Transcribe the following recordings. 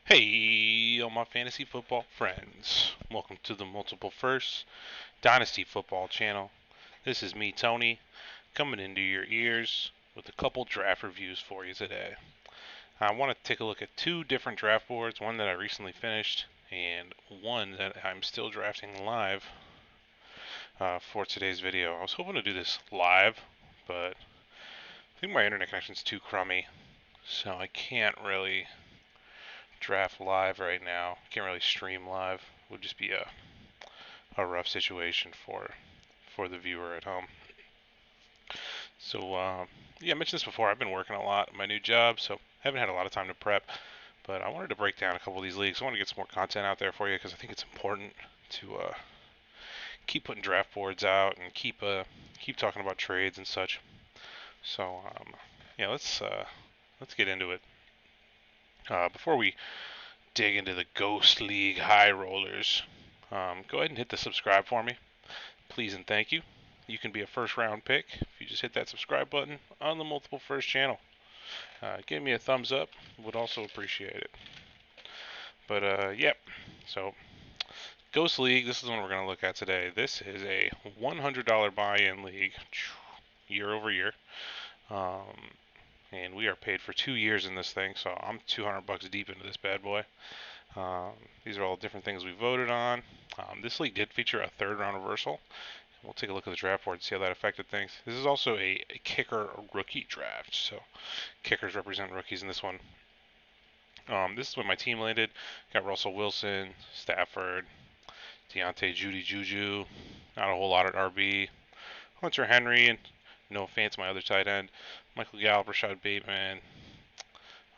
Hey, all my fantasy football friends. Welcome to the Multiple First Dynasty Football channel. This is me, Tony, coming into your ears with a couple draft reviews for you today. I want to take a look at two different draft boards, one that I recently finished and one that I'm still drafting live for today's video. I was hoping to do this live, but I think my internet connection's too crummy, so I can't really draft live right now. Can't really stream live. Would just be a rough situation for the viewer at home. So yeah, I mentioned this before. I've been working a lot at my new job, so I haven't had a lot of time to prep. But I wanted to break down a couple of these leagues. I want to get some more content out there for you because I think it's important to keep putting draft boards out and keep talking about trades and such. So yeah, let's get into it. Before we dig into the Ghost League high rollers, go ahead and hit the subscribe for me, please and thank you. You can be a first round pick if you just hit that subscribe button on the Multiple First channel. Give me a thumbs up, would also appreciate it. But yep, so Ghost League, this is the one we're going to look at today. This is a $100 buy-in league, year over year. And we are paid for 2 years in this thing, so I'm 200 bucks deep into this bad boy. These are all different things we voted on. This league did feature a third round reversal. We'll take a look at the draft board and see how that affected things. This is also a kicker rookie draft, so kickers represent rookies in this one. This is when my team landed. Got Russell Wilson, Stafford, Deontay Juju, not a whole lot at RB, Hunter Henry, and no offense, my other tight end, Michael Gallup, Rashad Bateman.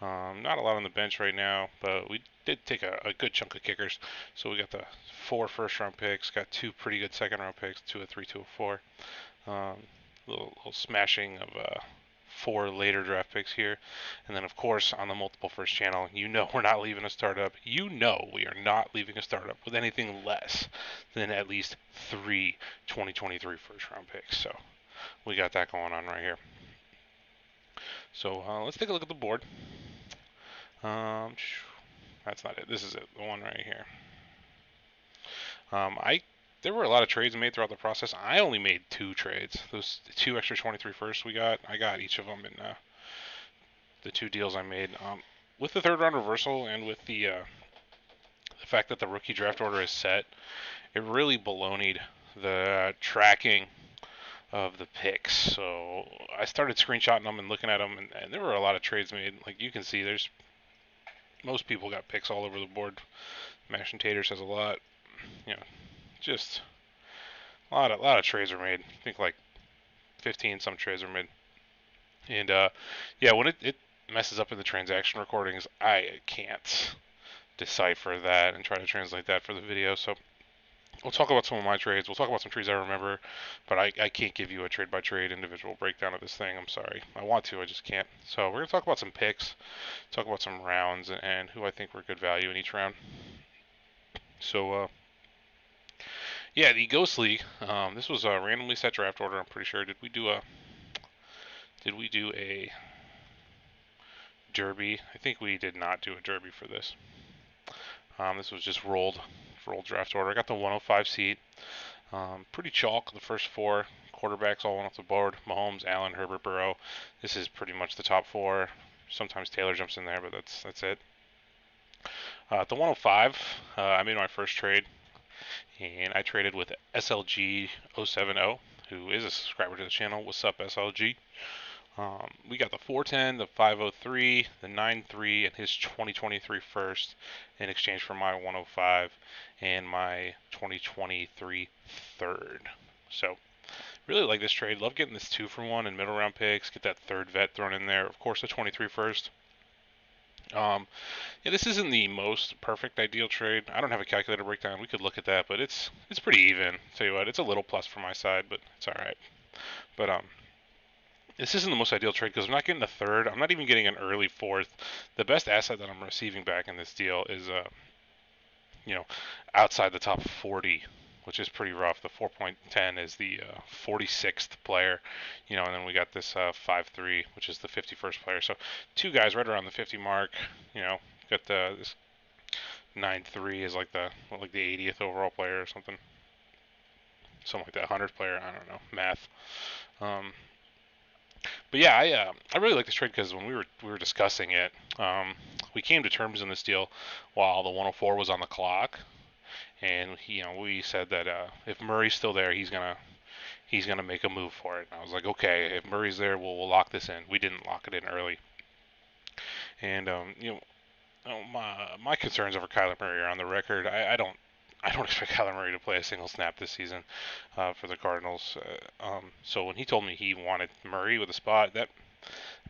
Not a lot on the bench right now, but we did take a good chunk of kickers. So we got the 4 first-round picks, got 2 pretty good second-round picks, 2 of 3, 2 of 4. Little smashing of 4 later draft picks here. And then, of course, on the Multiple First channel, you know we're not leaving a startup. You know we are not leaving a startup with anything less than at least 3 2023 first-round picks. So we got that going on right here. So let's take a look at the board. That's not it. This is it. The one right here. There were a lot of trades made throughout the process. I only made 2 trades. Those 2 extra 23 firsts we got, I got each of them in the 2 deals I made. With the third round reversal and with the fact that the rookie draft order is set, it really baloneyed the tracking of the picks. So I started screenshotting them and looking at them, and there were a lot of trades made. Like you can see, there's most people got picks all over the board. Mash and Taters has a lot. You know, just a lot of trades are made. I think like 15 some trades are made. And yeah, when it messes up in the transaction recordings, I can't decipher that and try to translate that for the video. So we'll talk about some of my trades. We'll talk about some trades I remember, but I can't give you a trade by trade individual breakdown of this thing. I'm sorry. I want to, I just can't. So we're gonna talk about some picks, talk about some rounds, and who I think were good value in each round. So yeah, the Ghost League. This was a randomly set draft order. I'm pretty sure. Did we do a derby? I think we did not do a derby for this. This was just rolled draft order. I got the 105 seat. Pretty chalk. The first 4 quarterbacks all went off the board. Mahomes, Allen, Herbert, Burrow. This is pretty much the top 4. Sometimes Taylor jumps in there, but that's it. At the 105, I made my first trade, and I traded with SLG070, who is a subscriber to the channel. What's up, SLG? We got the 410, the 503, the 93, and his 2023 first in exchange for my 105 and my 2023 third. So, really like this trade. Love getting this 2-for-1 in middle round picks. Get that third vet thrown in there. Of course, the 23 first. Yeah, this isn't the most perfect ideal trade. I don't have a calculator breakdown. We could look at that, but it's pretty even. Tell you what, it's a little plus for my side, but it's all right. But this isn't the most ideal trade because I'm not getting a third. I'm not even getting an early 4th. The best asset that I'm receiving back in this deal is outside the top 40, which is pretty rough. The 4.10 is the 46th player, and then we got this 5.3, which is the 51st player. So 2 guys right around the 50 mark. Got this 9.3 is like the 80th overall player or something like that. 100th player. I don't know math. Um, but yeah, I really like this trade because when we were discussing it, we came to terms in this deal while the 104 was on the clock, and we said that if Murray's still there, he's gonna make a move for it. And I was like, okay, if Murray's there, we'll lock this in. We didn't lock it in early, and my concerns over Kyler Murray are on the record. I don't expect Kyler Murray to play a single snap this season for the Cardinals. So when he told me he wanted Murray with a spot, that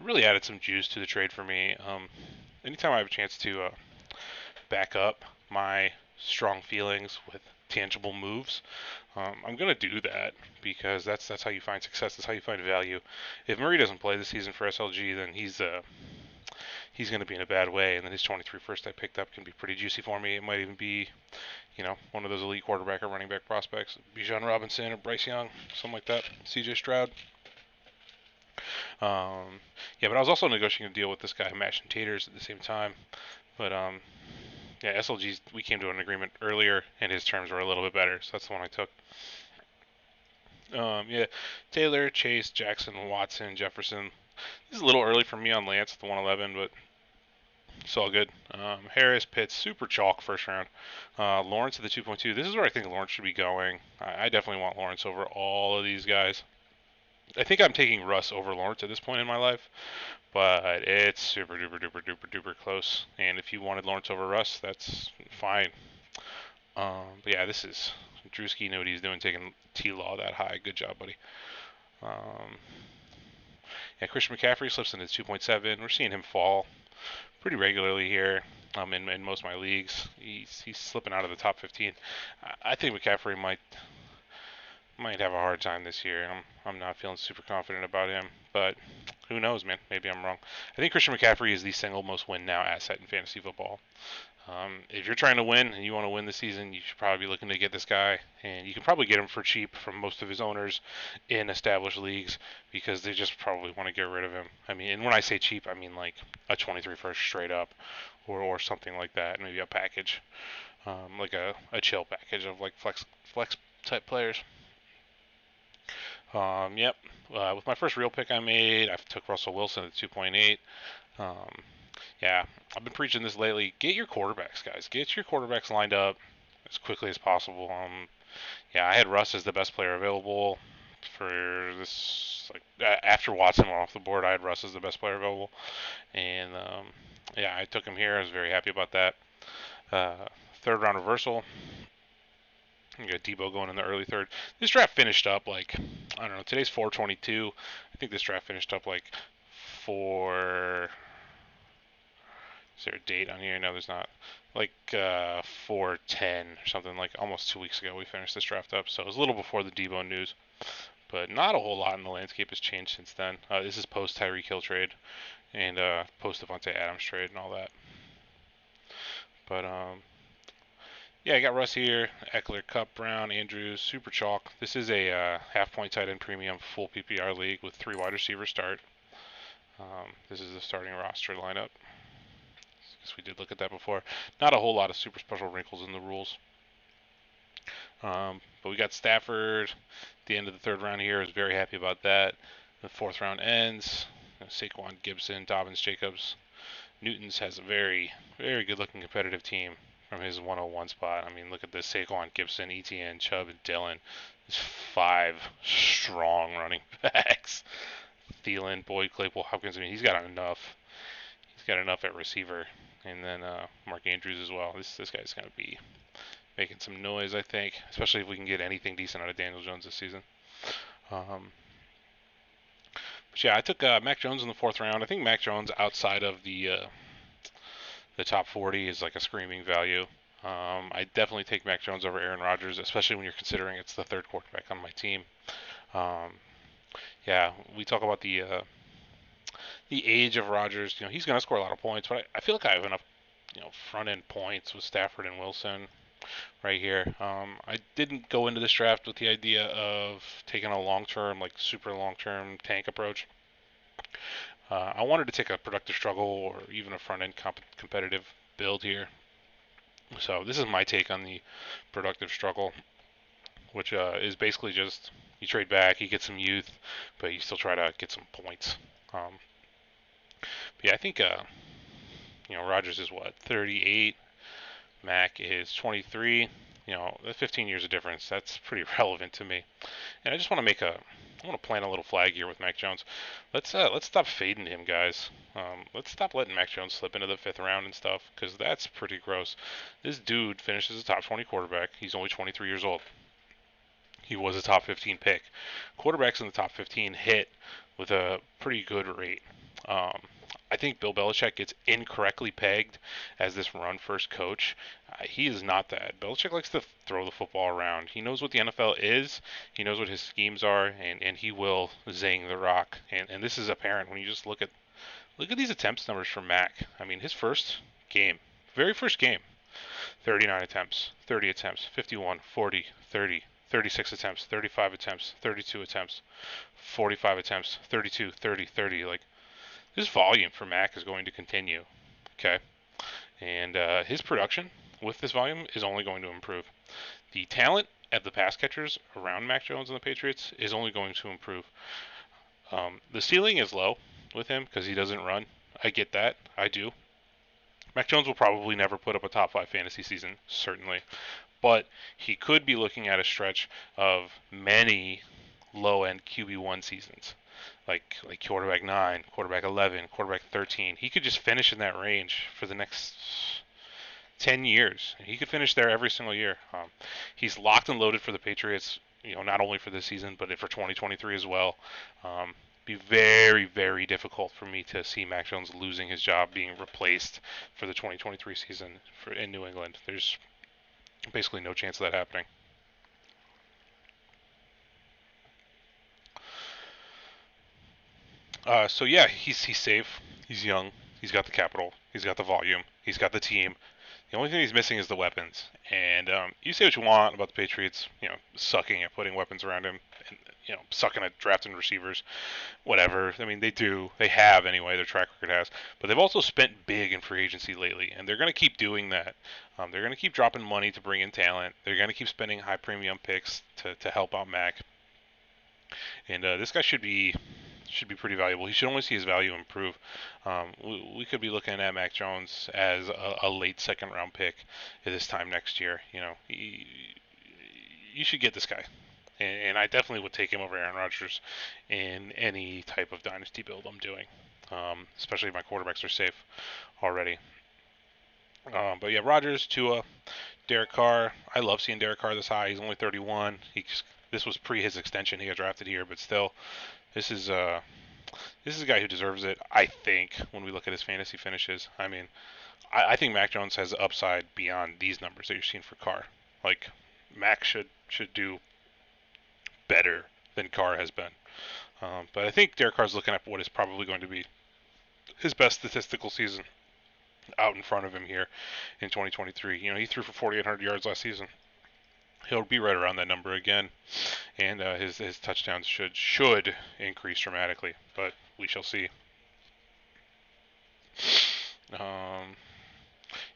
really added some juice to the trade for me. Anytime I have a chance to back up my strong feelings with tangible moves, I'm gonna do that because that's how you find success. That's how you find value. If Murray doesn't play this season for SLG, then he's going to be in a bad way, and then his 23 first I picked up can be pretty juicy for me. It might even be, one of those elite quarterback or running back prospects, Bijan Robinson or Bryce Young, something like that, CJ Stroud. Yeah, but I was also negotiating a deal with this guy, Mash and Taters, at the same time. But yeah, SLG's, we came to an agreement earlier, and his terms were a little bit better, so that's the one I took. Yeah, Taylor, Chase, Jackson, Watson, Jefferson. This is a little early for me on Lance at the 111, but it's all good. Harris, Pitts, super chalk first round. Lawrence at the 2.2. This is where I think Lawrence should be going. I definitely want Lawrence over all of these guys. I think I'm taking Russ over Lawrence at this point in my life, but it's super duper duper duper duper close. And if you wanted Lawrence over Russ, that's fine. But yeah, this is Drewski. Know what he's doing, taking T-Law that high. Good job, buddy. Yeah, Christian McCaffrey slips into 2.7. We're seeing him fall pretty regularly here. In most of my leagues, he's slipping out of the top 15. I think McCaffrey might have a hard time this year. I'm not feeling super confident about him, but who knows, man? Maybe I'm wrong. I think Christian McCaffrey is the single most win now asset in fantasy football. If you're trying to win and you want to win this season, you should probably be looking to get this guy, and you can probably get him for cheap from most of his owners in established leagues because they just probably want to get rid of him. I mean, and when I say cheap, I mean like a 23 first straight up, or something like that, maybe a package, like a chill package of like flex type players. Yep. With my first real pick I made, I took Russell Wilson at 2.8. Yeah, I've been preaching this lately. Get your quarterbacks, guys. Get your quarterbacks lined up as quickly as possible. Yeah, I had Russ as the best player available for this. After Watson went off the board, I had Russ as the best player available, and yeah, I took him here. I was very happy about that. Third round reversal. You got Debo going in the early third. This draft finished up I don't know. Today's 4/22. I think this draft finished up for. Is there a date on here? No, there's not. 4/10 or something. Almost 2 weeks ago, we finished this draft up. So it was a little before the Debo news, but not a whole lot in the landscape has changed since then. This is post Tyreek Hill trade and post Devontae Adams trade and all that. But yeah, I got Russ here, Eckler, Cup, Brown, Andrews, Super Chalk. This is a half-point tight end premium full PPR league with 3 wide receivers start. This is the starting roster lineup. I guess we did look at that before. Not a whole lot of super special wrinkles in the rules. But we got Stafford. The end of the third round here. I was very happy about that. The fourth round ends. Saquon, Gibson, Dobbins, Jacobs. Newton's has a very, very good-looking competitive team from his 101 spot. I mean, look at this. Saquon, Gibson, ETN, Chubb, and Dillon. There's 5 strong running backs. Thielen, Boyd, Claypool, Hopkins. I mean, he's got enough. He's got enough at receiver. And then Mark Andrews as well. This guy's going to be making some noise, I think, especially if we can get anything decent out of Daniel Jones this season. But yeah, I took Mac Jones in the 4th round. I think Mac Jones outside of the top 40 is like a screaming value. I definitely take Mac Jones over Aaron Rodgers, especially when you're considering it's the 3rd quarterback on my team. Yeah, we talk about the age of Rodgers. He's going to score a lot of points, but I feel like I have enough, front end points with Stafford and Wilson right here. I didn't go into this draft with the idea of taking a long-term, super long-term tank approach. I wanted to take a productive struggle or even a front end competitive build here. So this is my take on the productive struggle, which is basically just you trade back, you get some youth, but you still try to get some points. But yeah, I think Rodgers is what 38, Mac is 23. 15 years of difference. That's pretty relevant to me. And I just want to I want to plant a little flag here with Mac Jones. Let's stop fading him, guys. Let's stop letting Mac Jones slip into the fifth round and stuff, because that's pretty gross. This dude finishes a top 20 quarterback. He's only 23 years old. He was a top 15 pick. Quarterbacks in the top 15 hit with a pretty good rate. Um, I think Bill Belichick gets incorrectly pegged as this run-first coach. He is not that. Belichick likes to throw the football around. He knows what the NFL is. He knows what his schemes are, and he will zing the rock. And this is apparent when you just look at these attempts numbers for Mac. I mean, his very first game, 39 attempts, 30 attempts, 51, 40, 30, 36 attempts, 35 attempts, 32 attempts, 45 attempts, 32, 30, 30. Like, this volume for Mac is going to continue. Okay. And his production with this volume is only going to improve. The talent at the pass catchers around Mac Jones and the Patriots is only going to improve. The ceiling is low with him because he doesn't run. I get that. I do. Mac Jones will probably never put up a top 5 fantasy season, certainly. But he could be looking at a stretch of many low-end QB1 seasons, like quarterback 9, quarterback 11, quarterback 13. He could just finish in that range for the next 10 years. He could finish there every single year. He's locked and loaded for the Patriots, not only for this season, but for 2023 as well. Be very, very difficult for me to see Mac Jones losing his job, being replaced for the 2023 season in New England. There's basically no chance of that happening. So yeah, he's safe. He's young. He's got the capital. He's got the volume. He's got the team. The only thing he's missing is the weapons. And you say what you want about the Patriots, sucking at putting weapons around him, and sucking at drafting receivers, whatever. I mean, they do. They have anyway. Their track record has. But they've also spent big in free agency lately, and they're going to keep doing that. They're going to keep dropping money to bring in talent. They're going to keep spending high premium picks to help out Mac. And this guy should be pretty valuable. He should only see his value improve. We could be looking at Mac Jones as a late second round pick at this time next year. You should get this guy. And I definitely would take him over Aaron Rodgers in any type of dynasty build I'm doing, especially if my quarterbacks are safe already. But yeah, Rodgers, Tua, Derek Carr. I love seeing Derek Carr this high. He's only 31. This was pre his extension. He got drafted here, but still, this is a guy who deserves it. I think when we look at his fantasy finishes, I mean, I think Mac Jones has upside beyond these numbers that you're seeing for Carr. Like, Mac should do better than Carr has been. But I think Derek Carr's looking at what is probably going to be his best statistical season out in front of him here in 2023. He threw for 4,800 yards last season. He'll be right around that number again, and his touchdowns should increase dramatically, but we shall see.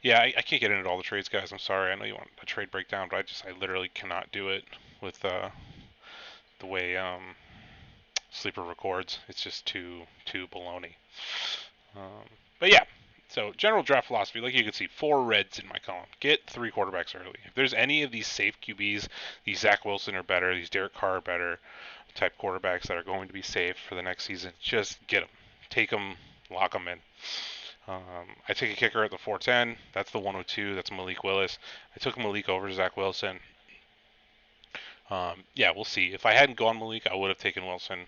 Yeah, I can't get into all the trades, guys. I'm sorry. I know you want a trade breakdown, but I literally cannot do it with the way Sleeper records. It's just too baloney. But yeah, so general draft philosophy, like you can see, 4 reds in my column. Get 3 quarterbacks early. If there's any of these safe QBs, these Zach Wilson are better, these Derek Carr are better type quarterbacks that are going to be safe for the next season, just get them. Take them, lock them in. I take a kicker at the 410. That's the 102. That's Malik Willis. I took Malik over Zach Wilson. Yeah, we'll see. If I hadn't gone Malik, I would have taken Wilson.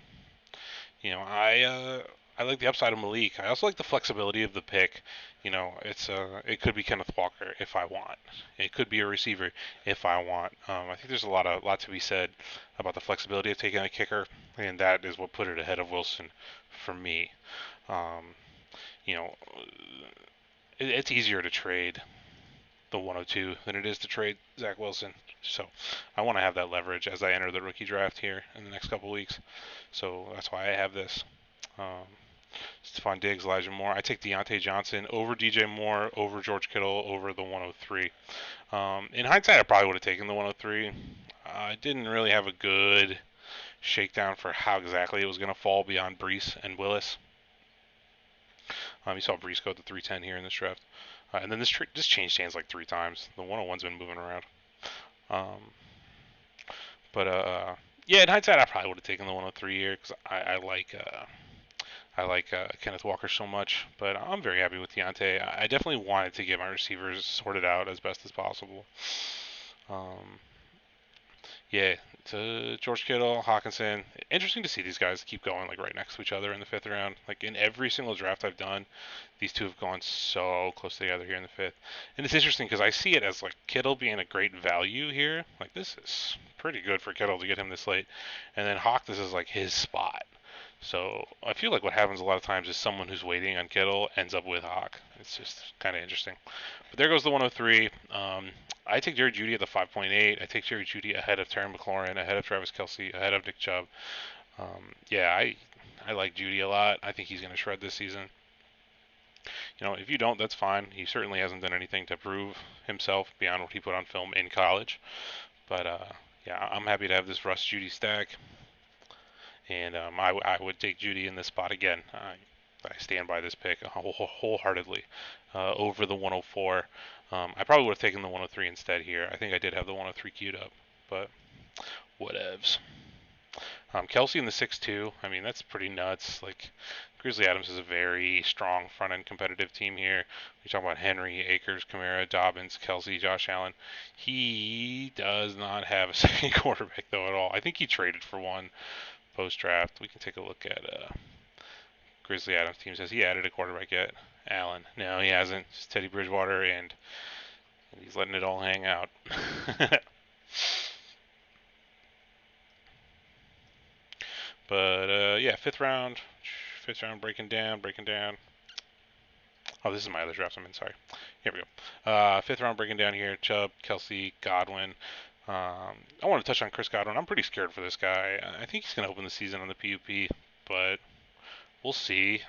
I like the upside of Malik. I also like the flexibility of the pick. It could be Kenneth Walker if I want. It could be a receiver if I want. I think there's a lot to be said about the flexibility of taking a kicker, and that is what put it ahead of Wilson for me. It's easier to trade the 102 than it is to trade Zach Wilson. So I want to have that leverage as I enter the rookie draft here in the next couple weeks. So that's why I have this. Stephon Diggs, Elijah Moore. I take Deontay Johnson over DJ Moore, over George Kittle, over the 103. In hindsight, I probably would have taken the 103. I didn't really have a good shakedown for how exactly it was going to fall beyond Brees and Willis. You saw Brees go to 310 here in this draft. And then this changed hands like 3 times. The 101's been moving around. Um, but yeah, in hindsight, I probably would have taken the 103 here because I like Kenneth Walker so much. But I'm very happy with Deontay. I definitely wanted to get my receivers sorted out as best as possible. Yeah, to George Kittle, Hawkinson. Interesting to see these guys keep going like right next to each other in the 5th round. Like in every single draft I've done, these two have gone so close together here in the 5th. And it's interesting because I see it as like Kittle being a great value here. Like this is pretty good for Kittle to get him this late. And then Hawk, this is like his spot. So I feel like what happens a lot of times is someone who's waiting on Kittle ends up with Hawk. It's just kind of interesting. But there goes the 103. I take Jerry Jeudy at the 5.8. I take Jerry Jeudy ahead of Terry McLaurin, ahead of Travis Kelce, ahead of Nick Chubb. Yeah, I like Jeudy a lot. I think he's going to shred this season. You know, if you don't, that's fine. He certainly hasn't done anything to prove himself beyond what he put on film in college. But yeah, I'm happy to have this Russ Jeudy stack. And I would take Jeudy in this spot again. I stand by this pick wholeheartedly over the 104. I probably would have taken the 103 instead here. I think I did have the 103 queued up, but whatevs. Kelce in the 6-2. I mean, that's pretty nuts. Like, Grizzly Adams is a very strong front-end competitive team here. You're talking about Henry, Akers, Kamara, Dobbins, Kelce, Josh Allen. He does not have a second quarterback, though, at all. I think he traded for one post-draft. We can take a look at Grizzly Adams teams. Has he added a quarterback yet? Allen. No, he hasn't. It's Teddy Bridgewater, and he's letting it all hang out. But yeah, fifth round breaking down. Oh, this is my other draft. I'm in. Sorry. Here we go. 5th round breaking down here. Chubb, Kelce, Godwin. I want to touch on Chris Godwin. I'm pretty scared for this guy. I think he's going to open the season on the PUP, but we'll see.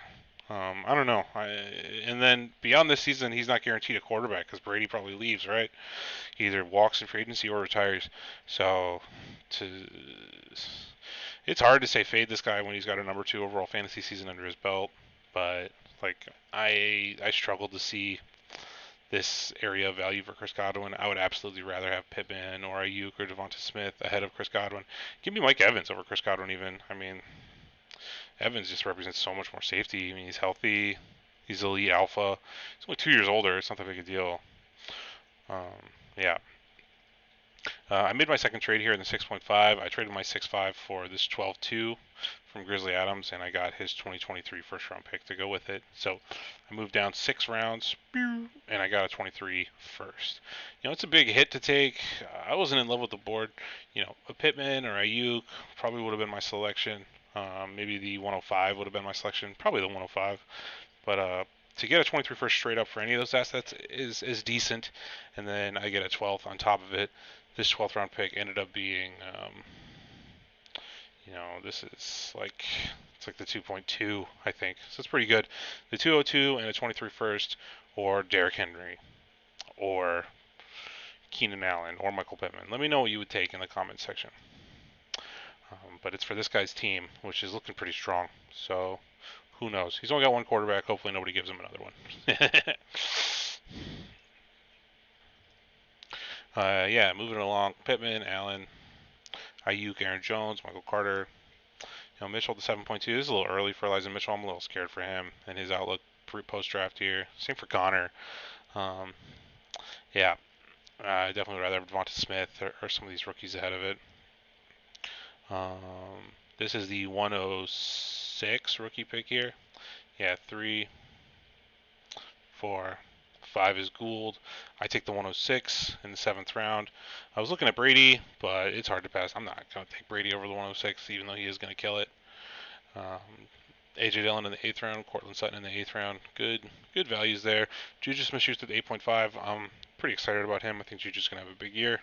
I don't know. And then beyond this season, he's not guaranteed a quarterback because Brady probably leaves, right? He either walks in free agency or retires. So it's hard to say fade this guy when he's got a number 2 overall fantasy season under his belt. But like I struggle to see this area of value for Chris Godwin. I would absolutely rather have Pittman or Ayuk or Devonta Smith ahead of Chris Godwin. Give me Mike Evans over Chris Godwin even. I mean, Evans just represents so much more safety. I mean, he's healthy. He's elite alpha. He's only 2 years older. It's not that big a deal. Yeah. I made my second trade here in the 6.5. I traded my 6.5 for this 12.2 from Grizzly Adams, and I got his 2023 first-round pick to go with it. So I moved down 6 rounds, and I got a 23 first. You know, it's a big hit to take. I wasn't in love with the board. You know, a Pittman or Ayuk probably would have been my selection. Maybe the 105 would have been my selection. Probably the 105. But to get a 23 first straight up for any of those assets is decent. And then I get a 12th on top of it. This 12th round pick ended up being, you know, this is like, it's like the 2.2, I think. So it's pretty good. The 202 and a 23 first, or Derrick Henry, or Keenan Allen, or Michael Pittman. Let me know what you would take in the comments section. But it's for this guy's team, which is looking pretty strong. So who knows? He's only got one quarterback. Hopefully nobody gives him another one. Yeah, moving along. Pittman, Allen, Ayuk, Aaron Jones, Michael Carter. You know, Mitchell, the 7.2. This is a little early for Elijah Mitchell. I'm a little scared for him and his outlook post-draft here. Same for Connor. Yeah, I definitely would rather have Devonta Smith or some of these rookies ahead of it. This is the 106 rookie pick here. Yeah, 3, 4, 5 is Gould. I take the 106 in the 7th round. I was looking at Brady, but it's hard to pass. I'm not going to take Brady over the 106, even though he is going to kill it. A.J. Dillon in the 8th round, Cortland Sutton in the 8th round. Good values there. Juju Smith-Schuster at 8.5. I'm pretty excited about him. I think Juju's going to have a big year.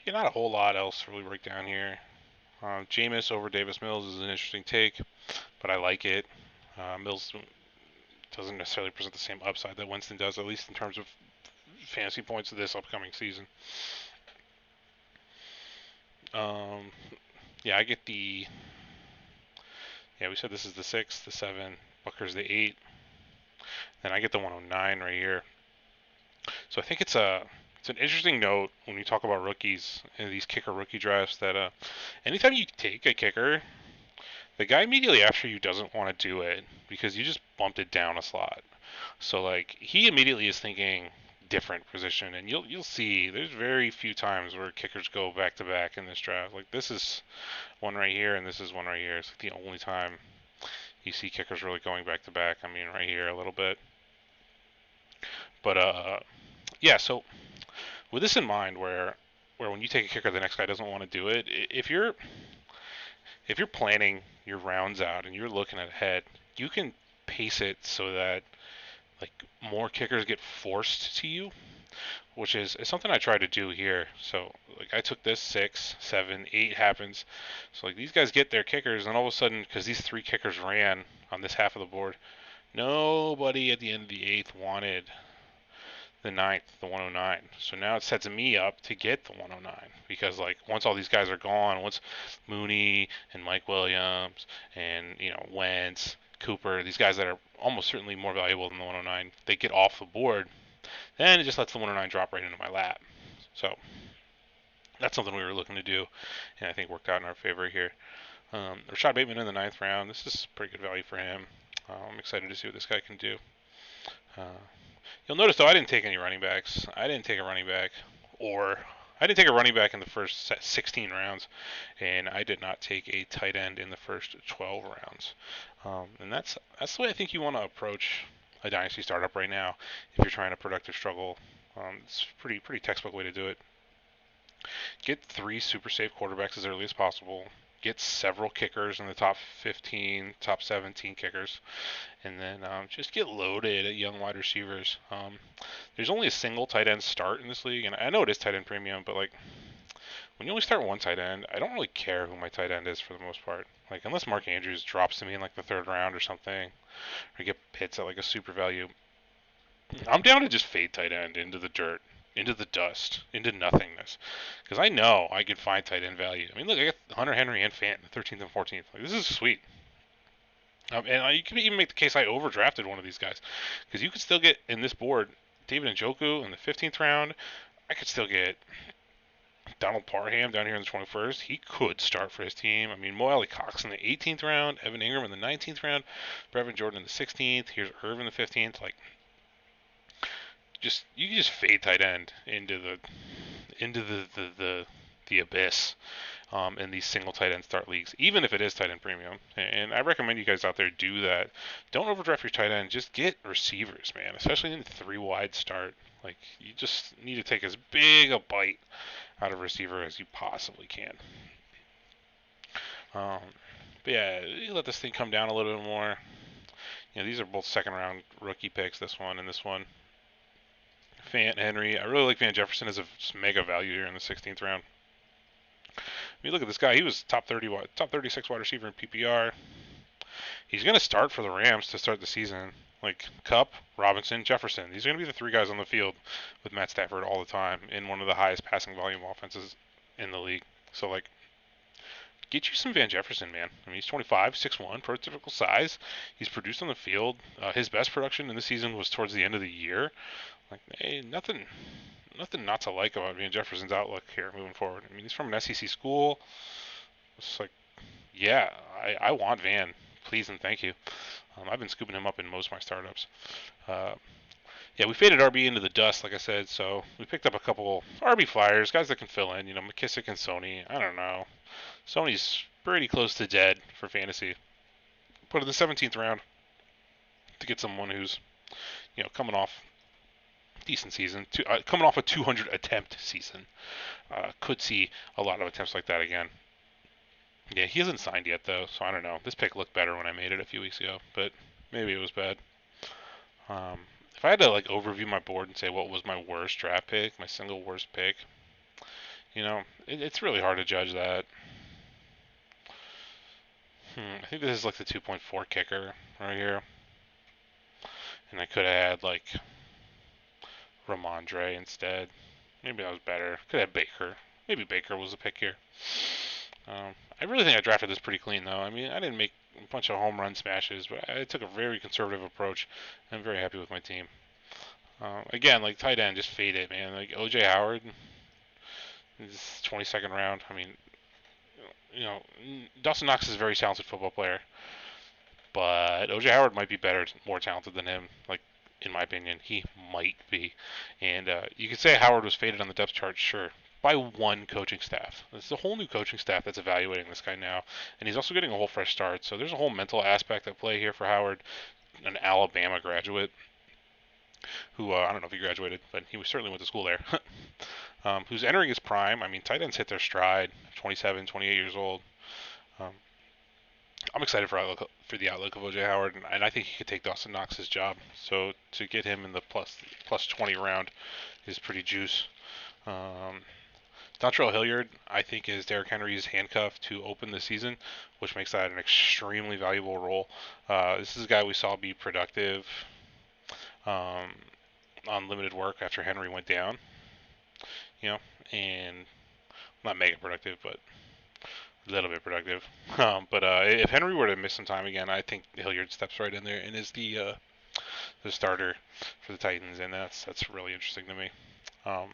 Yeah, not a whole lot else to really break down here. Jameis over Davis Mills is an interesting take, but I like it. Mills doesn't necessarily present the same upside that Winston does, at least in terms of fantasy points of this upcoming season. Um, yeah, I get the. Yeah, we said this is the 6, the 7, Booker's the 8. Then I get the 109 right here. So I think it's an interesting note when you talk about rookies and these kicker rookie drafts that anytime you take a kicker, the guy immediately after you doesn't want to do it because you just bumped it down a slot. So like he immediately is thinking different position, and you'll see there's very few times where kickers go back to back in this draft. Like this is one right here, and this is one right here. It's like the only time you see kickers really going back to back. I mean, right here a little bit, but yeah. So with this in mind, where when you take a kicker, the next guy doesn't want to do it. If you're planning your rounds out and you're looking ahead, you can pace it so that like more kickers get forced to you, which is something I try to do here. So like I took this 6, 7, 8 happens. So like these guys get their kickers, and all of a sudden, because these 3 kickers ran on this half of the board, nobody at the end of the 8th wanted the 9th, the 109. So now it sets me up to get the 109 because like once all these guys are gone, once Mooney and Mike Williams and Wentz, Cooper, these guys that are almost certainly more valuable than the 109, they get off the board. Then it just lets the 109 drop right into my lap. So that's something we were looking to do, and I think worked out in our favor here. Rashad Bateman in the 9th round. This is pretty good value for him. I'm excited to see what this guy can do. Uh, You'll notice though I didn't take any running backs. I didn't take a running back, or I didn't take a running back in the first 16 rounds, and I did not take a tight end in the first 12 rounds. And that's the way I think you want to approach a dynasty startup right now. If you're trying to productive struggle, it's pretty textbook way to do it. Get 3 super safe quarterbacks as early as possible. Get several kickers in the top 15, top 17 kickers, and then just get loaded at young wide receivers. There's only a single tight end start in this league, and I know it is tight end premium, but like when you only start one tight end, I don't really care who my tight end is for the most part. Like unless Mark Andrews drops to me in like the 3rd round or something, or get hits at like a super value, I'm down to just fade tight end into the dirt, into the dust, into nothingness, because I know I could find tight end value. I mean, look, I got Hunter Henry and Fant in the 13th and 14th. Like this is sweet. And you can even make the case I overdrafted one of these guys because you could still get in this board David Njoku in the 15th round. I could still get Donald Parham down here in the 21st. He could start for his team. I mean, Mo Alley Cox in the 18th round, Evan Ingram in the 19th round, Brevin Jordan in the 16th. Here's Irv in the 15th. Like, you can just fade tight end into the abyss in these single tight end start leagues, even if it is tight end premium. And I recommend you guys out there do that. Don't overdraft your tight end. Just get receivers, man, especially in 3 wide start. Like, you just need to take as big a bite out of receiver as you possibly can. Um, but yeah, you let this thing come down a little bit more. These are both 2nd round rookie picks, this one and this one. Fant, Henry. I really like Van Jefferson as a mega value here in the 16th round. I mean, look at this guy. He was top 36 wide receiver in PPR. He's going to start for the Rams to start the season. Like Kupp, Robinson, Jefferson. These are going to be the 3 guys on the field with Matt Stafford all the time in one of the highest passing volume offenses in the league. So, like, get you some Van Jefferson, man. I mean, he's 25, 6'1", prototypical size. He's produced on the field. His best production in the season was towards the end of the year. Like, hey, nothing not to like about Van Jefferson's outlook here moving forward. I mean, he's from an SEC school. It's like, yeah, I want Van. Please and thank you. I've been scooping him up in most of my startups. Yeah, we faded RB into the dust, like I said, so we picked up a couple RB flyers, guys that can fill in, McKissick and Sony. I don't know. Sony's pretty close to dead for fantasy. Put in the 17th round to get someone who's, coming off decent season, coming off a 200 attempt season. Could see a lot of attempts like that again. Yeah, he hasn't signed yet though, so I don't know. This pick looked better when I made it a few weeks ago, but maybe it was bad. If I had to like overview my board and say what was my worst draft pick, my single worst pick, It's really hard to judge that. I think this is like the 2.4 kicker right here. And I could have had like Ramondre instead. Maybe that was better. Could have Baker. Maybe Baker was a pick here. I really think I drafted this pretty clean though. I mean, I didn't make a bunch of home run smashes, but I took a very conservative approach. I'm very happy with my team. Again, like tight end, just fade it, man. Like OJ Howard, this 22nd round. I mean, you know, Dawson Knox is a very talented football player, but OJ Howard might be better, more talented than him. Like in my opinion, he might be. And you could say Howard was faded on the depth chart, sure, by one coaching staff. It's a whole new coaching staff that's evaluating this guy now, and he's also getting a whole fresh start. So there's a whole mental aspect at play here for Howard, an Alabama graduate who I don't know if he graduated, but he certainly went to school there. Who's entering his prime. I mean, tight ends hit their stride, 27, 28 years old. Um, I'm excited for the outlook of OJ Howard, and I think he could take Dawson Knox's job. So to get him in the plus 20 round is pretty juice. Dontrell Hilliard, I think, is Derrick Henry's handcuff to open the season, which makes that an extremely valuable role. This is a guy we saw be productive um, on limited work after Henry went down, and not mega productive, but a little bit productive. But if Henry were to miss some time again, I think Hilliard steps right in there and is the starter for the Titans, and that's really interesting to me. Um,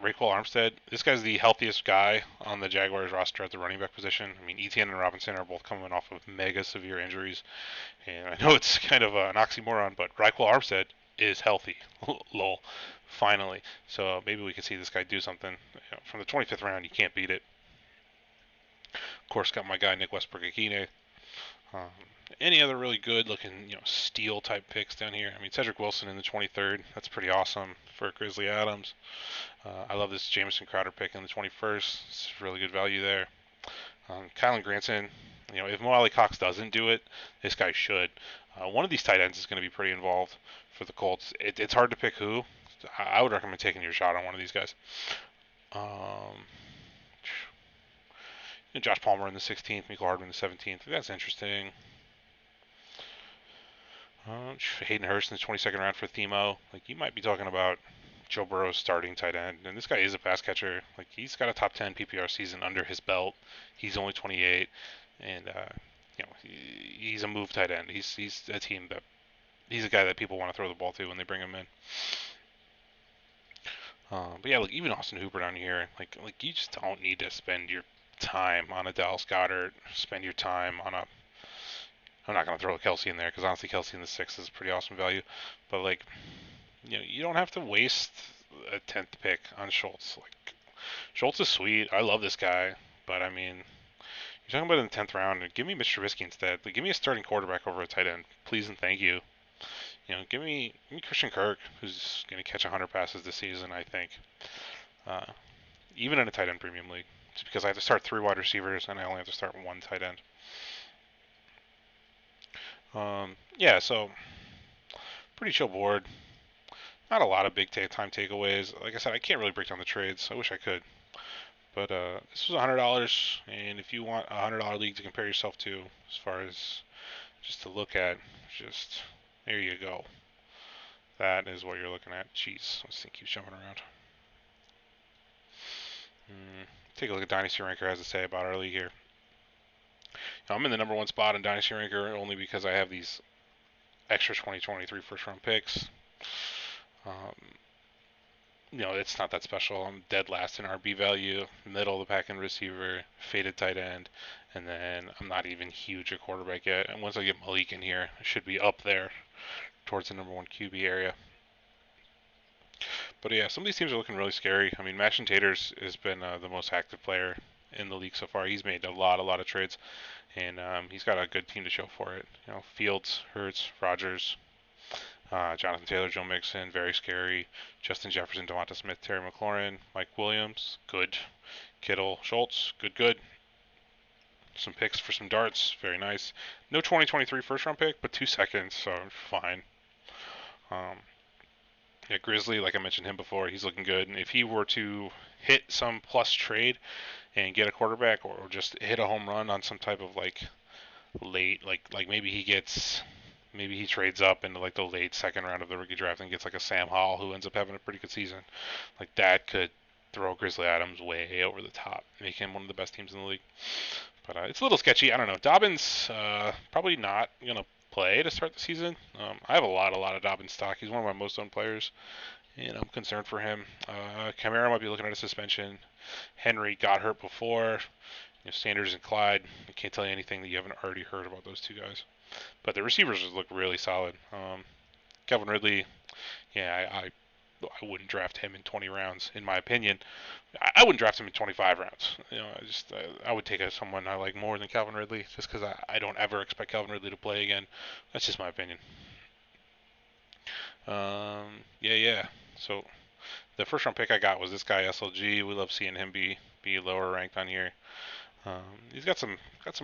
Raquel Armstead, this guy's the healthiest guy on the Jaguars roster at the running back position. I mean, Etienne and Robinson are both coming off of mega severe injuries, and I know it's kind of an oxymoron, but Raquel Armstead is healthy. Lol. Finally. So maybe we can see this guy do something. From the 25th round, you can't beat it. Of course, got my guy Nick Westbrook-Akine. Um, any other really good looking, steal type picks down here? I mean, Cedric Wilson in the 23rd. That's pretty awesome for Grizzly Adams. I love this Jamison Crowder pick in the 21st. It's really good value there. Kylan Granson. If Mo Cox doesn't do it, this guy should. One of these tight ends is going to be pretty involved for the Colts. It's hard to pick who. I would recommend taking your shot on one of these guys. Josh Palmer in the 16th, Michael Hardman in the 17th. That's interesting. Hayden Hurst in the 22nd round for Themo. Like, you might be talking about Joe Burrow's starting tight end, and this guy is a pass catcher. Like, he's got a top 10 PPR season under his belt. He's only 28, and he's a move tight end. He's a team that he's a guy that people want to throw the ball to when they bring him in. But yeah, like even Austin Hooper down here, like you just don't need to spend your time on a Dallas Goedert. Spend your time on a. I'm not gonna throw Kelsey in there because honestly, Kelsey in the 6th is pretty awesome value. But like, you don't have to waste a 10th pick on Schultz. Like, Schultz is sweet. I love this guy, but I mean, you're talking about in the 10th round. Give me Mitch Trubisky instead. Like, give me a starting quarterback over a tight end, please and thank you. Give me Christian Kirk, who's going to catch 100 passes this season, I think. Even in a tight end premium league. Just because I have to start 3 wide receivers and I only have to start 1 tight end. Yeah, so pretty chill board. Not a lot of big time takeaways. Like I said, I can't really break down the trades. I wish I could. But this was $100, and if you want a $100 league to compare yourself to, as far as just to look at, just there you go. That is what you're looking at. Jeez, this thing keeps jumping around. Take a look at Dynasty Ranker has to say about our league here. I'm in the number 1 spot in Dynasty Ranker only because I have these extra 2023 first round picks. It's not that special. I'm dead last in RB value, middle of the pack end receiver, faded tight end, and then I'm not even huge at quarterback yet. And once I get Malik in here, I should be up there towards the number 1 QB area. But yeah, some of these teams are looking really scary. I mean, Mash and Taters has been the most active player in the league so far. He's made a lot of trades, and he's got a good team to show for it. Fields, Hurts, Rodgers, Jonathan Taylor, Joe Mixon, very scary. Justin Jefferson, Devonta Smith, Terry McLaurin, Mike Williams, good. Kittle, Schultz, good. Some picks for some darts, very nice. No 2023 first round pick, but 2 seconds, so fine. Yeah, Grizzly, like I mentioned him before, he's looking good. And if he were to hit some plus trade and get a quarterback, or just hit a home run on some type of like late, like maybe he trades up into like the late second round of the rookie draft and gets like a Sam Howell who ends up having a pretty good season. Like that could throw Grizzly Adams way over the top, make him one of the best teams in the league. But it's a little sketchy. I don't know. Dobbins probably not gonna play to start the season. I have a lot of Dobbins stock. He's one of my most owned players, and I'm concerned for him. Kamara might be looking at a suspension. Henry got hurt before. Sanders and Clyde. I can't tell you anything that you haven't already heard about those two guys. But the receivers look really solid. Calvin Ridley, yeah, I wouldn't draft him in 20 rounds, in my opinion. I wouldn't draft him in 25 rounds. I would take someone I like more than Calvin Ridley, just because I don't ever expect Calvin Ridley to play again. That's just my opinion. Yeah. So the first round pick I got was this guy SLG. We love seeing him be lower ranked on here. He's got some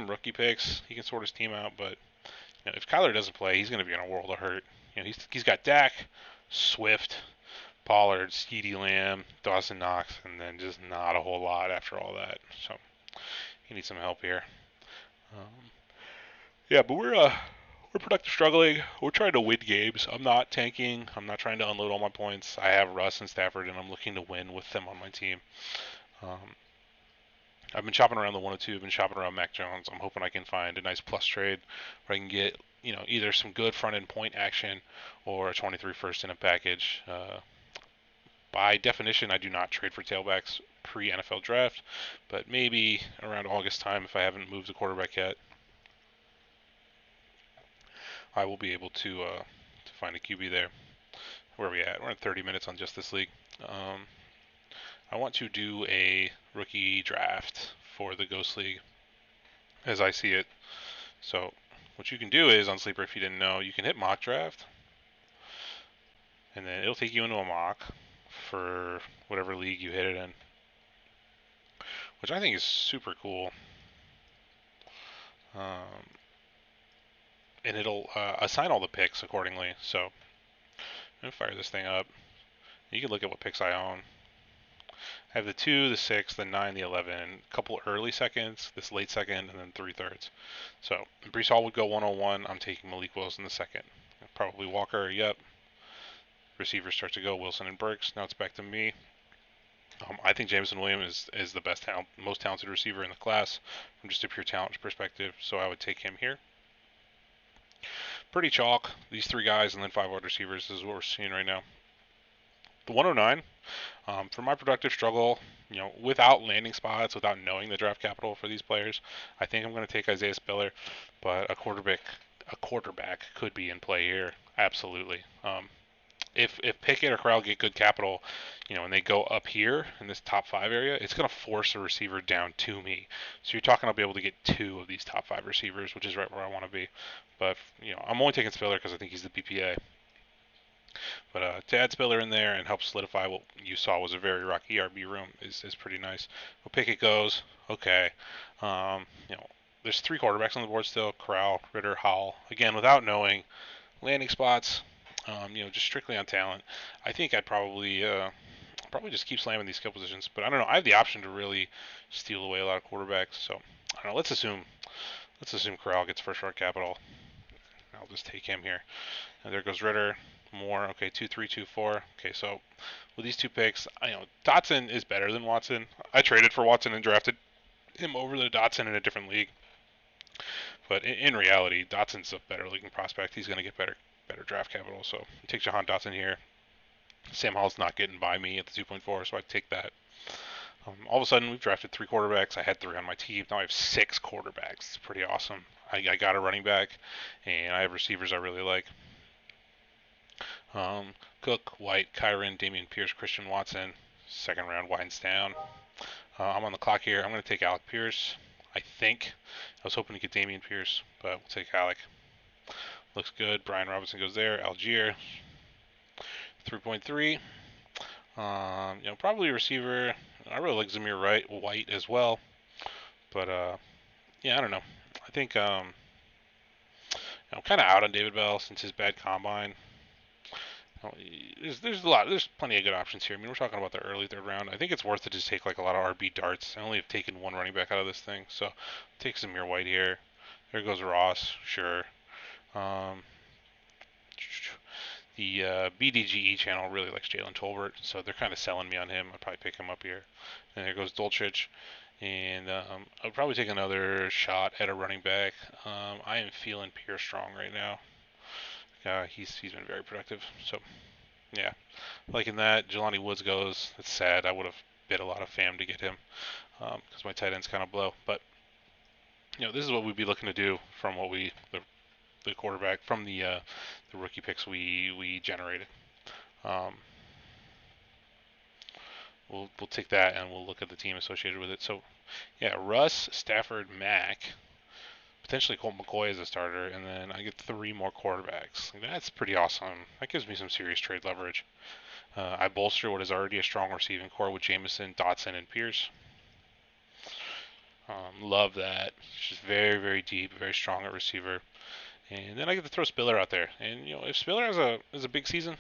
rookie picks. He can sort his team out, but if Kyler doesn't play, he's going to be in a world of hurt. He's got Dak, Swift, Pollard, CeeDee Lamb, Dawson Knox, and then just not a whole lot after all that. So he needs some help here. Yeah, but we're productive struggling. We're trying to win games. I'm not tanking. I'm not trying to unload all my points. I have Russ and Stafford, and I'm looking to win with them on my team. I've been shopping around the 102. I've been shopping around Mac Jones. I'm hoping I can find a nice plus trade where I can get either some good front end point action or a 23 first in a package. By definition, I do not trade for tailbacks pre-NFL draft, but maybe around August time, if I haven't moved a quarterback yet, I will be able to find a QB there. Where are we at? We're at 30 minutes on just this league. I want to do a rookie draft for the Ghost League as I see it. So what you can do is on Sleeper, if you didn't know, you can hit mock draft, and then it'll take you into a mock for whatever league you hit it in, which I think is super cool. And it'll assign all the picks accordingly. So I'm going to fire this thing up. You can look at what picks I own. I have the 2, the 6, the 9, the 11, a couple early seconds, this late second, and then 3/3. So Breece Hall would go 101. I'm taking Malik Willis in the second. Probably Walker, yep. Receivers start to go, Wilson and Burks. Now it's back to me. I think Jameson Williams is the most talented receiver in the class from just a pure talent perspective, so I would take him here. Pretty chalk. These 3 guys and then 5 wide receivers is what we're seeing right now. The 109, for my productive struggle, without landing spots, without knowing the draft capital for these players, I think I'm going to take Isaiah Spiller, but a quarterback could be in play here, absolutely. If Pickett or Corral get good capital, and they go up here in this top 5 area, it's going to force a receiver down to me. So you're talking I'll be able to get 2 of these top 5 receivers, which is right where I want to be. But I'm only taking Spiller because I think he's the BPA. But to add Spiller in there and help solidify what you saw was a very rocky ERB room is pretty nice. Well, Pickett goes, okay. There's 3 quarterbacks on the board still: Corral, Ritter, Howell. Again, without knowing landing spots, just strictly on talent. I think I'd probably just keep slamming these skill positions. But I don't know. I have the option to really steal away a lot of quarterbacks. So I don't know. Let's assume Corral gets first round capital. I'll just take him here. And there goes Ritter. More. Okay, 2, 3, 2, 4. Okay, so with these 2 picks, Dotson is better than Watson. I traded for Watson and drafted him over the Dotson in a different league. But in reality, Dotson's a better league prospect. He's going to get better draft capital. So I take Jahan Dotson here. Sam Hall's not getting by me at the 2.4, so I take that. All of a sudden, we've drafted 3 quarterbacks. I had 3 on my team. Now I have 6 quarterbacks. It's pretty awesome. I got a running back, and I have receivers I really like. Cook, White, Kyron, Dameon Pierce, Christian Watson. Second round winds down. I'm on the clock here. I'm going to take Alec Pierce. I think. I was hoping to get Dameon Pierce, but we'll take Alec. Looks good. Brian Robinson goes there. Algier. 3.3. Probably a receiver. I really like Zamir White as well. But, yeah, I don't know. I think I'm kind of out on David Bell since his bad combine. There's plenty of good options here. I mean, we're talking about the early third round. I think it's worth it to take like a lot of RB darts. I only have taken one running back out of this thing, so take Zamir White here. There goes Ross, sure. Um, the BDGE channel really likes Jalen Tolbert, so they're kind of selling me on him. I'd probably pick him up here. And there goes Dolchich. And I'll probably take another shot at a running back. I am feeling Pierre Strong right now. He's been very productive. So yeah, liking that. Jelani Woods goes. It's sad. I would have bid a lot of fam to get him because my tight ends kind of blow. But this is what we'd be looking to do from what the quarterback from the rookie picks we generated. Um, we'll take that and we'll look at the team associated with it. So yeah, Russ, Stafford, Mack, potentially Colt McCoy as a starter, and then I get 3 more quarterbacks. That's pretty awesome. That gives me some serious trade leverage. I bolster what is already a strong receiving core with Jameson, Dotson, and Pierce. Love that. She's very, very deep, very strong at receiver. And then I get to throw Spiller out there. And if Spiller has a big season,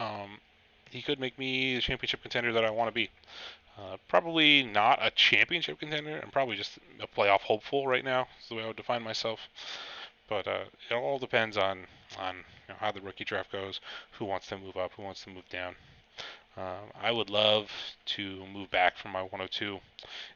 um, he could make me the championship contender that I want to be. Probably not a championship contender. I'm probably just a playoff hopeful right now. Is the way I would define myself. But it all depends on how the rookie draft goes, who wants to move up, who wants to move down. I would love to move back from my 102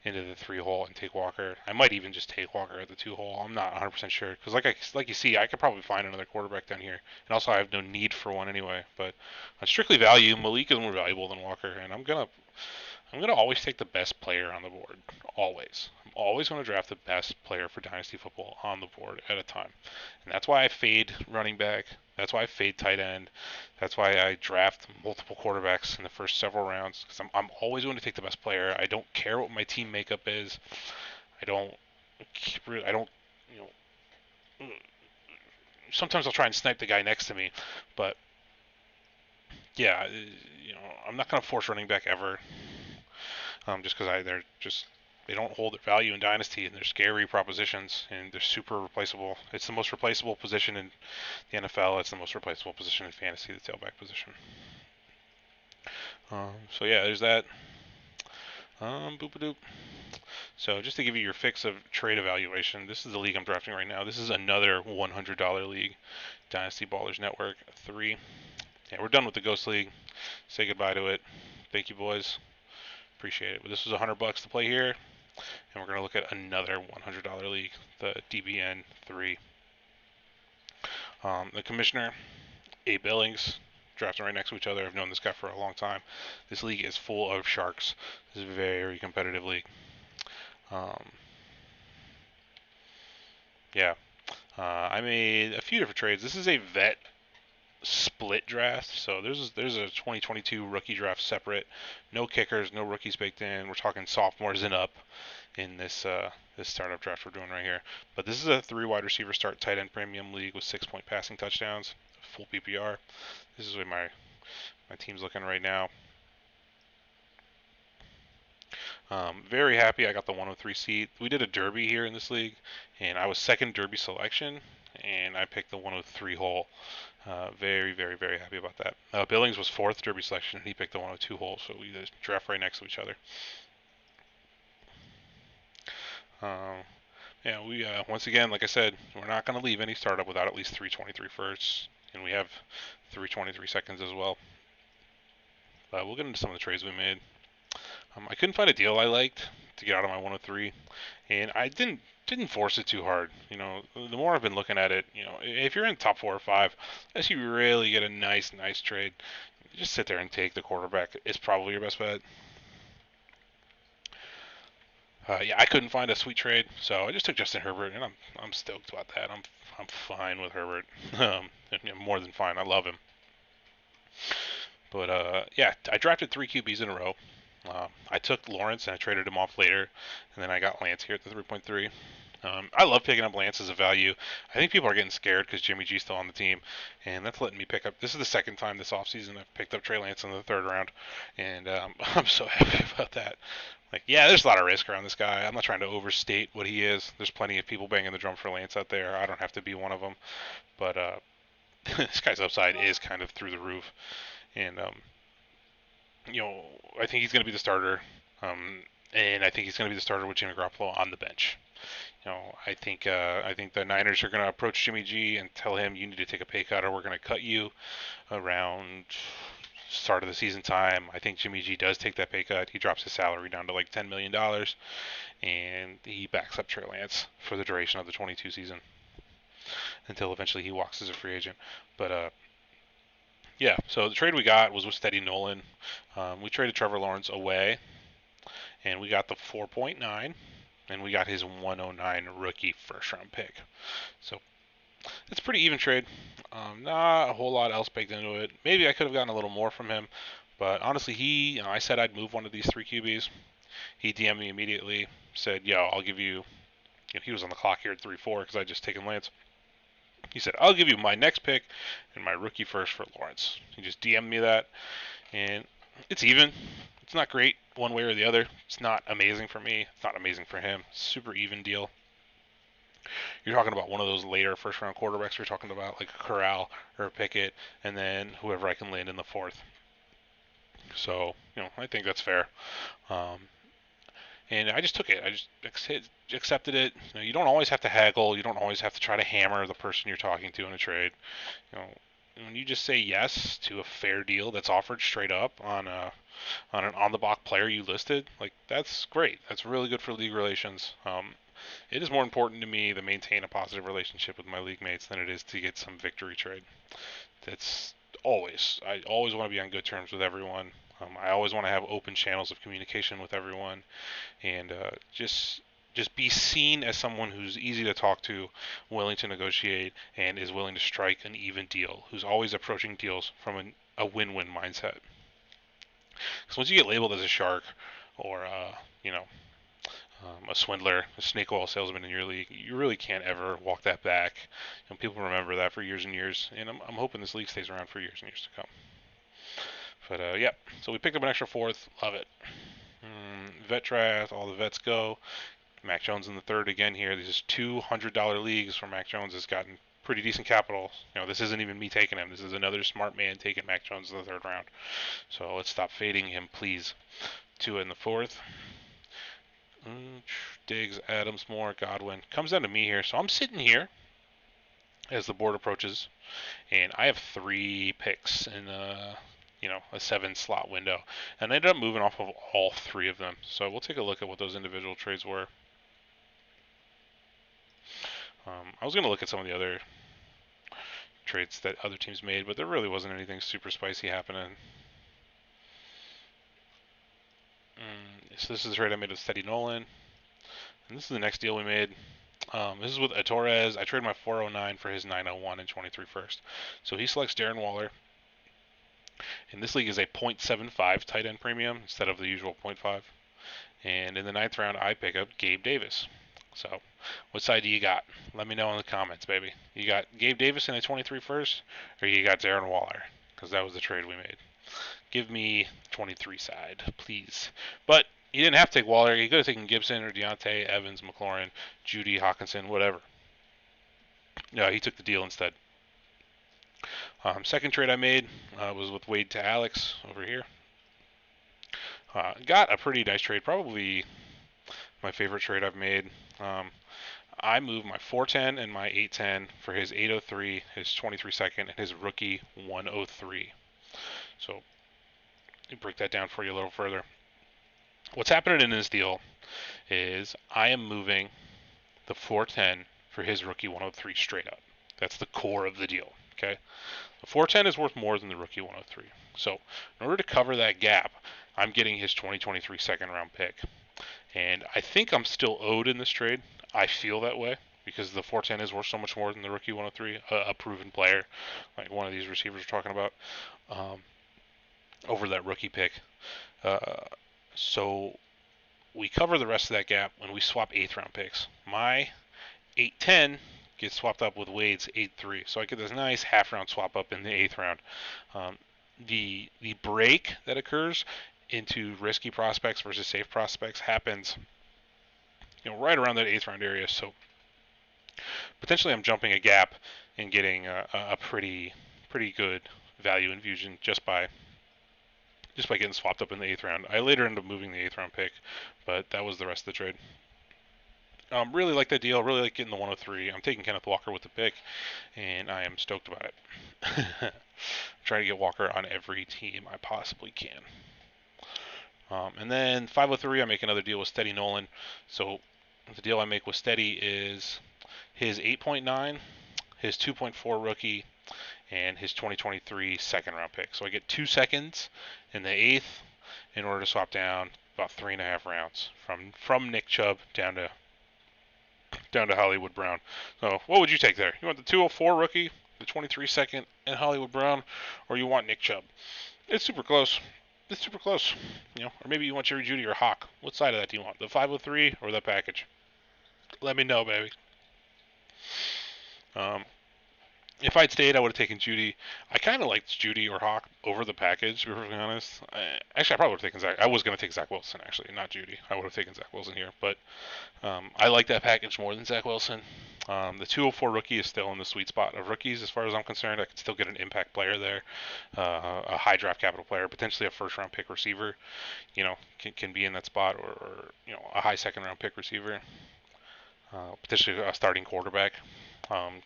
into the 3 hole and take Walker. I might even just take Walker at the 2 hole. I'm not 100% sure because like you see, I could probably find another quarterback down here, and also I have no need for one anyway. But on strictly value, Malik is more valuable than Walker, and I'm gonna always take the best player on the board. Always. I'm always going to draft the best player for Dynasty football on the board at a time. And that's why I fade running back. That's why I fade tight end. That's why I draft multiple quarterbacks in the first several rounds. Because I'm always going to take the best player. I don't care what my team makeup is. I don't, you know, sometimes I'll try and snipe the guy next to me. But yeah, I'm not going to force running back ever. Just because they don't hold their value in Dynasty, and they're scary propositions, and they're super replaceable. It's the most replaceable position in the NFL. It's the most replaceable position in fantasy, the tailback position. So yeah, there's that. Boop-a-doop. So just to give you your fix of trade evaluation, this is the league I'm drafting right now. This is another $100 league, Dynasty Ballers Network 3. Yeah, we're done with the Ghost League. Say goodbye to it. Thank you, boys. Appreciate it. But this was $100 to play here, and we're going to look at another $100 league, the DBN 3. The commissioner, A. Billings, drafting right next to each other. I've known this guy for a long time. This league is full of sharks. This is a very competitive league. Yeah. I made a few different trades. This is a vet split draft. So there's a 2022 rookie draft separate. No kickers, no rookies baked in. We're talking sophomores and up in this startup draft we're doing right here. But this is a 3 wide receiver start tight end premium league with 6-point passing touchdowns, full PPR. This is where my team's looking right now. Very happy I got the 103 seat. We did a derby here in this league, and I was second derby selection, and I picked the 103 hole. Very, very, very happy about that. Billings was 4th derby selection, and he picked the 102 hole, so we just draft right next to each other. Yeah, we once again, like I said, we're not going to leave any startup without at least 323 firsts, and we have 323 seconds as well. We'll get into some of the trades we made. I couldn't find a deal I liked to get out of my 103, and I didn't force it too hard. The more I've been looking at it, if you're in top 4 or 5, unless you really get a nice trade, just sit there and take the quarterback. It's probably your best bet. Yeah, I couldn't find a sweet trade, so I just took Justin Herbert, and I'm stoked about that. I'm fine with Herbert. More than fine. I love him. But yeah, I drafted 3 QBs in a row. I took Lawrence and I traded him off later, and then I got Lance here at the 3.3. I love picking up Lance as a value. I think people are getting scared because Jimmy G's still on the team, and that's letting me pick up. This is the second time this offseason I've picked up Trey Lance in the 3rd round, and I'm so happy about that. Yeah, there's a lot of risk around this guy. I'm not trying to overstate what he is. There's plenty of people banging the drum for Lance out there. I don't have to be one of them. But this guy's upside is kind of through the roof, and I think he's going to be the starter, um, and I think he's going to be the starter with Jimmy Garoppolo on the bench. I think the Niners are going to approach Jimmy G and tell him you need to take a pay cut or we're going to cut you around start of the season time. I think Jimmy G does take that pay cut. He drops his salary down to like $10 million, and he backs up Trey Lance for the duration of the 22 season until eventually he walks as a free agent. But yeah, so the trade we got was with Steady Nolan. We traded Trevor Lawrence away, and we got the 4.9, and we got his 109 rookie first round pick. So it's a pretty even trade. Not a whole lot else baked into it. Maybe I could have gotten a little more from him, but honestly, I said I'd move one of these three QBs. He DM'd me immediately, said, "Yo, I'll give you." He was on the clock here at 3-4 because I just taken Lance. He said, "I'll give you my next pick and my rookie first for Lawrence." He just DM'd me that, and it's even. It's not great one way or the other. It's not amazing for me. It's not amazing for him. Super even deal. You're talking about one of those later first round quarterbacks. You're talking about like a Corral or a Pickett, and then whoever I can land in the fourth. So I think that's fair. Um, and I just took it. I just accepted it. You don't always have to haggle. You don't always have to try to hammer the person you're talking to in a trade. When you just say yes to a fair deal that's offered straight up on an on the block player you listed, like that's great. That's really good for league relations. It is more important to me to maintain a positive relationship with my league mates than it is to get some victory trade. That's I always want to be on good terms with everyone. I always want to have open channels of communication with everyone, and just be seen as someone who's easy to talk to, willing to negotiate, and is willing to strike an even deal. Who's always approaching deals from a win-win mindset. Because once you get labeled as a shark, or a swindler, a snake oil salesman in your league, you really can't ever walk that back. And people remember that for years and years. And I'm hoping this league stays around for years and years to come. But yeah, so we picked up an extra fourth. Love it. Vet draft, all the vets go. Mac Jones in the third again here. These is $200 leagues where Mac Jones has gotten pretty decent capital. This isn't even me taking him. This is another smart man taking Mac Jones in the third round. So let's stop fading him, please. Tua in the fourth. Diggs, Adams, Moore, Godwin. Comes down to me here. So I'm sitting here as the board approaches, and I have 3 picks in a 7-slot window. And I ended up moving off of all 3 of them. So we'll take a look at what those individual trades were. I was going to look at some of the other trades that other teams made, but there really wasn't anything super spicy happening. So this is the trade I made with Steady Nolan. And this is the next deal we made. This is with Torres. I traded my 409 for his 901 and 23 first. So he selects Darren Waller. And this league is a 0.75 tight end premium instead of the usual 0.5. And in the 9th round, I pick up Gabe Davis. So what side do you got? Let me know in the comments, baby. You got Gabe Davis in the 23 first, or you got Darren Waller? Because that was the trade we made. Give me 23 side, please. But he didn't have to take Waller. He could have taken Gibson or Deontay, Evans, McLaurin, Judy, Hawkinson, whatever. No, he took the deal instead. Second trade I made was with Wade to Alex over here. Got a pretty nice trade, probably my favorite trade I've made. I moved my 410 and my 810 for his 803, his 23 second, and his rookie 103. So, let me break that down for you a little further. What's happening in this deal is I am moving the 410 for his rookie 103 straight up. That's the core of the deal, okay? The 410 is worth more than the rookie 103. So, in order to cover that gap, I'm getting his 2023 second round pick. And I think I'm still owed in this trade. I feel that way because the 410 is worth so much more than the rookie 103, a proven player, like one of these receivers we're talking about, over that rookie pick. So we cover the rest of that gap when we swap 8th round picks. My 810 gets swapped up with Wade's 8-3. So I get this nice half round swap up in the 8th round. The break that occurs into risky prospects versus safe prospects happens right around that 8th round area. So potentially I'm jumping a gap and getting a pretty good value infusion just by getting swapped up in the 8th round. I later ended up moving the 8th round pick, but that was the rest of the trade. Really like that deal. Really like getting the 103. I'm taking Kenneth Walker with the pick, and I am stoked about it. Trying to get Walker on every team I possibly can. And then 503, I make another deal with Steady Nolan. So the deal I make with Steady is his 8.9, his 2.4 rookie, and his 2023 second round pick. So I get 2 seconds in the 8th in order to swap down about 3.5 rounds from Nick Chubb down to Hollywood Brown. So what would you take there? You want the 204 rookie, the 23 second, and Hollywood Brown, or you want Nick Chubb? It's super close. It's super close. Or maybe you want Jerry Jeudy or Hawk. What side of that do you want? The 503 or that package? Let me know, baby. If I'd stayed, I would have taken Jeudy. I kind of liked Jeudy or Hawk over the package, to be perfectly honest. Actually, I probably would have taken Zach. I was going to take Zach Wilson, actually, not Jeudy. I would have taken Zach Wilson here. But I like that package more than Zach Wilson. The 204 rookie is still in the sweet spot of rookies, as far as I'm concerned. I could still get an impact player there, a high draft capital player, potentially a first-round pick receiver. Can be in that spot, or a high second-round pick receiver. Potentially a starting quarterback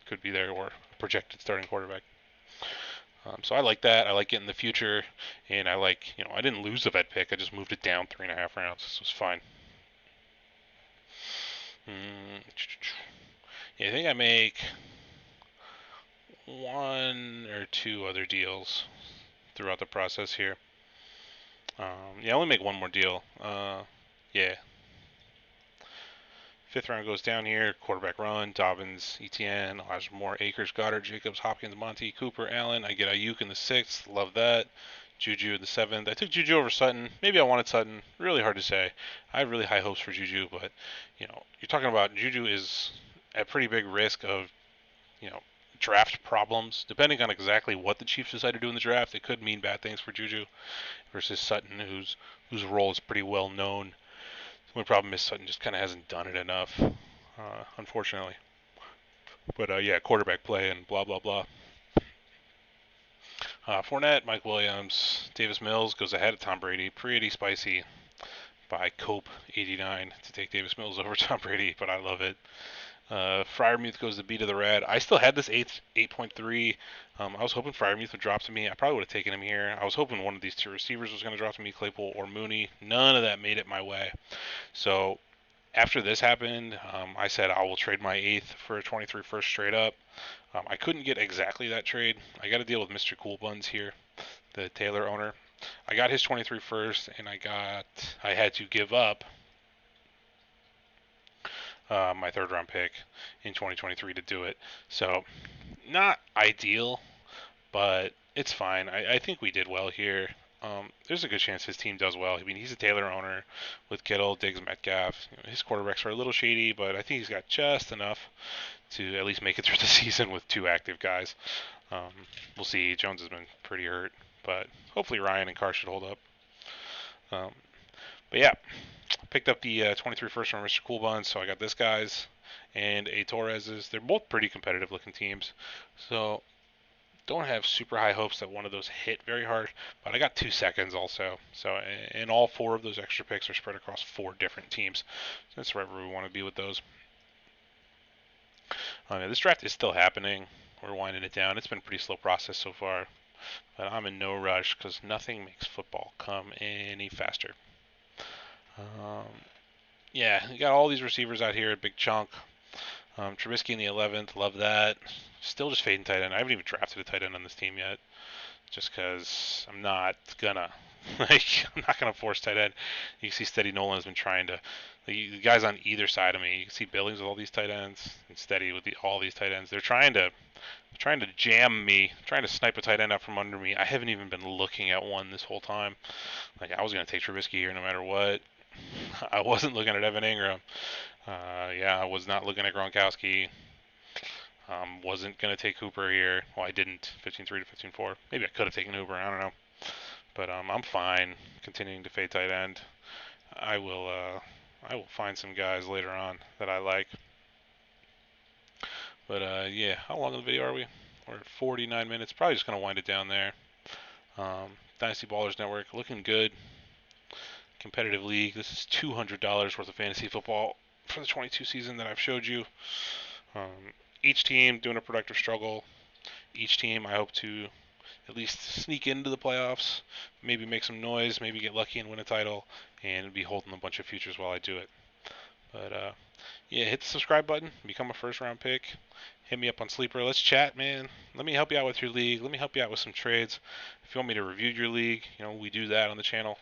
could be there, or a projected starting quarterback. So I like that. I like getting the future, and I like, I didn't lose the vet pick. I just moved it down 3.5 rounds. So it's fine. Yeah, I think I make 1 or 2 other deals throughout the process here. I only make 1 more deal. Yeah. 5th round goes down here. Quarterback run. Dobbins, Etienne, Elijah Moore, Akers, Goddard, Jacobs, Hopkins, Monty, Cooper, Allen. I get Ayuk in the 6th. Love that. Juju in the 7th. I took Juju over Sutton. Maybe I wanted Sutton. Really hard to say. I have really high hopes for Juju, but, you're talking about Juju is at pretty big risk of, draft problems. Depending on exactly what the Chiefs decide to do in the draft, it could mean bad things for Juju versus Sutton, whose role is pretty well known. The only problem is Sutton just kind of hasn't done it enough, unfortunately. But quarterback play and blah blah blah. Fournette, Mike Williams, Davis Mills goes ahead of Tom Brady. Pretty spicy by Cope89 to take Davis Mills over Tom Brady, but I love it. Freiermuth goes to B to the red. I still had this 8.3. I was hoping Freiermuth would drop to me. I probably would have taken him here. I was hoping one of these 2 receivers was going to drop to me, Claypool or Mooney. None of that made it my way. So after this happened, I said I will trade my 8th for a 23 first straight up. I couldn't get exactly that trade. I got to deal with Mr. Cool Buns here, the Taylor owner. I got his 23 first, and I had to give up my 3rd round pick in 2023 to do it. So not ideal, but it's fine. I think we did well here. There's a good chance his team does well. I mean, he's a Taylor owner with Kittle, Diggs, Metcalf. His quarterbacks are a little shady, but I think he's got just enough to at least make it through the season with 2 active guys. We'll see. Jones has been pretty hurt, but hopefully Ryan and Carr should hold up. But yeah, picked up the 23 first from Mr. Cool Buns, so I got this guy's and a Torres's. They're both pretty competitive looking teams, so don't have super high hopes that one of those hit very hard, but I got 2 seconds also. So, and all 4 of those extra picks are spread across 4 different teams. So that's right where we want to be with those. This draft is still happening. We're winding it down. It's been a pretty slow process so far, but I'm in no rush because nothing makes football come any faster. You got all these receivers out here, a big chunk. Trubisky in the 11th, love that. Still just fading tight end. I haven't even drafted a tight end on this team yet, just because I'm not gonna. I'm not gonna force tight end. You can see Steady Nolan has been trying to. The guys on either side of me. You can see Billings with all these tight ends, and Steady with all these tight ends. They're trying to jam me, trying to snipe a tight end out from under me. I haven't even been looking at one this whole time. I was gonna take Trubisky here no matter what. I wasn't looking at Evan Ingram. I was not looking at Gronkowski. Wasn't going to take Hooper here. Well, I didn't. 15-3 to 15-4. Maybe I could have taken Hooper. I don't know. But I'm fine continuing to fade tight end. I will find some guys later on that I like. But yeah, how long in the video are we? We're at 49 minutes. Probably just gonna wind it down there. Dynasty Ballers Network looking good. Competitive league. This is $200 worth of fantasy football for the 22 season that I've showed you. Each team doing a productive struggle. Each team I hope to at least sneak into the playoffs, maybe make some noise, maybe get lucky and win a title, and be holding a bunch of futures while I do it. But yeah, hit the subscribe button, become a first round pick. Hit me up on Sleeper. Let's chat, man. Let me help you out with your league. Let me help you out with some trades. If you want me to review your league, we do that on the channel.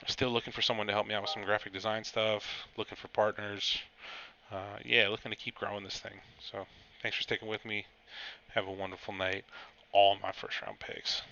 Still looking for someone to help me out with some graphic design stuff. Looking for partners. Yeah, looking to keep growing this thing. So thanks for sticking with me. Have a wonderful night. All my first round picks.